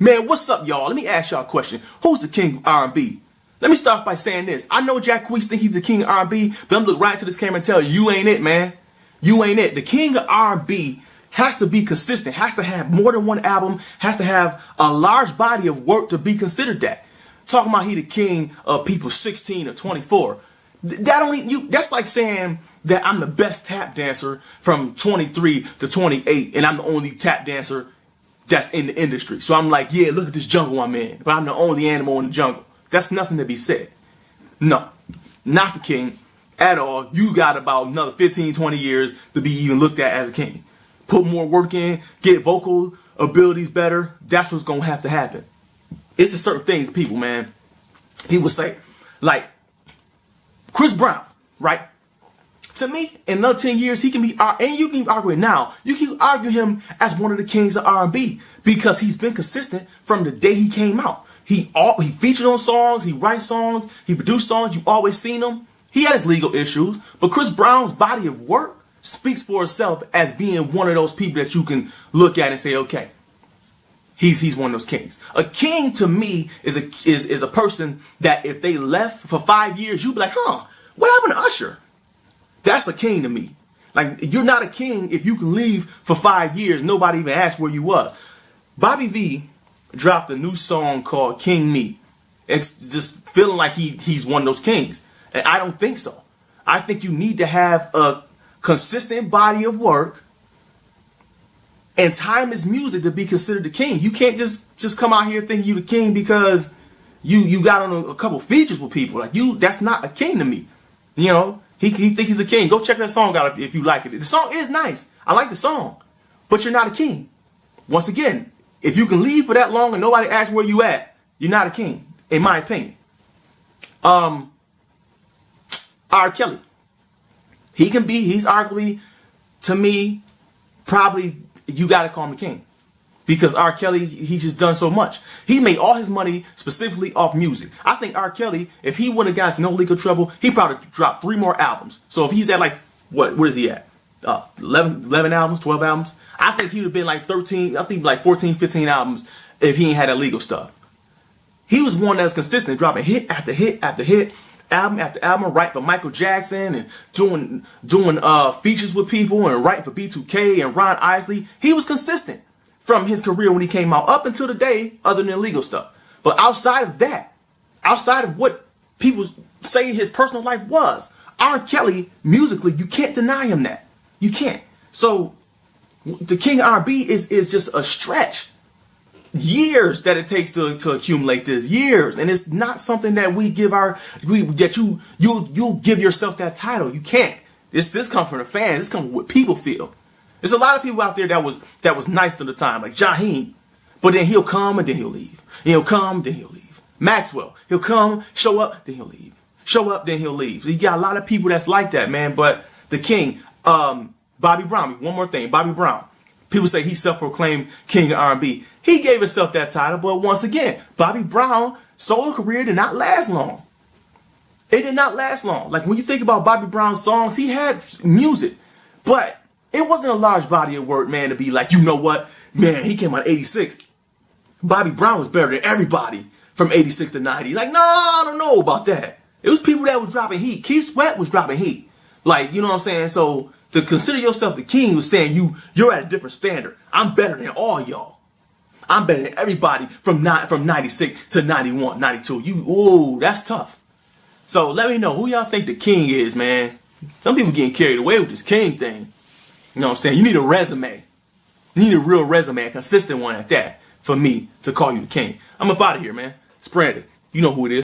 Man, what's up, y'all? Let me ask y'all a question. Who's the king of R&B? Let me start by saying this. I know Jack Queese think he's the king of R&B, but I'm gonna look right into this camera and tell you ain't it, man. You ain't it. The king of R&B has to be consistent, has to have more than one album, has to have a large body of work to be considered that. Talking about he the king of people 16 or 24. That's like saying that I'm the best tap dancer from 23 to 28 and I'm the only tap dancer that's in the industry. So I'm like, yeah, look at this jungle I'm in, but I'm the only animal in the jungle. That's nothing to be said. No, not the king at all. You got about another 15, 20 years to be even looked at as a king. Put more work in, get vocal abilities better. That's what's going to have to happen. It's just certain things, people, man. People say, like, Chris Brown, right? To me, in another 10 years, he can be, and you can argue it now, you can argue him as one of the kings of R&B because he's been consistent from the day he came out. He featured on songs, he writes songs, he produced songs, you always seen him. He had his legal issues, but Chris Brown's body of work speaks for itself as being one of those people that you can look at and say, okay, he's one of those kings. A king to me is a person that if they left for 5 years, you'd be like, huh, what happened to Usher? That's a king to me. Like, you're not a king if you can leave for 5 years. Nobody even asked where you was. Bobby V dropped a new song called King Me. It's just feeling like he's one of those kings. And I don't think so. I think you need to have a consistent body of work and timeless music to be considered the king. You can't just come out here thinking you the king because you got on a couple features with people. Like, that's not a king to me. You know? He think he's a king. Go check that song out if you like it. The song is nice. I like the song. But you're not a king. Once again, if you can leave for that long and nobody asks where you at, you're not a king, in my opinion. R. Kelly. He's arguably, to me, probably, you got to call him the king. Because R. Kelly, he's just done so much. He made all his money specifically off music. I think R. Kelly, if he wouldn't have gotten into no legal trouble, he probably dropped 3 more albums. So if he's at like, where is he at? 11 albums, 12 albums? I think he would have been like 13, I think like 14, 15 albums if he ain't had that legal stuff. He was one that was consistent, dropping hit after hit after hit, album after album, writing for Michael Jackson and doing features with people and writing for B2K and Ron Isley. He was consistent from his career when he came out up until the day, other than legal stuff. But outside of that, outside of what people say his personal life was, R. Kelly, musically, you can't deny him that. You can't. So the king of R&B is just a stretch. Years that it takes to accumulate this, years, and it's not something that you'll give yourself that title. You can't. This comes from the fans. This comes from what people feel. There's a lot of people out there that was nice to the time, like Jaheim, but then he'll come and then he'll leave. He'll come, then he'll leave. Maxwell, he'll come, show up, then he'll leave. Show up, then he'll leave. So you got a lot of people that's like that, man. But the king, Bobby Brown. One more thing, Bobby Brown. People say he's self-proclaimed king of R&B. He gave himself that title, but once again, Bobby Brown's solo career did not last long. It did not last long. Like, when you think about Bobby Brown's songs, he had music, but it wasn't a large body of work, man, to be like, you know what, man, he came out 86. Bobby Brown was better than everybody from 86 to 90. Like, no, I don't know about that. It was people that was dropping heat. Keith Sweat was dropping heat. Like, you know what I'm saying? So to consider yourself the king was saying you're at a different standard. I'm better than all y'all. I'm better than everybody from 96 to 91, 92. Ooh, that's tough. So let me know who y'all think the king is, man. Some people getting carried away with this king thing. You know what I'm saying? You need a resume. You need a real resume, a consistent one at that, for me to call you the king. I'm up out of here, man. It's Brandon. You know who it is.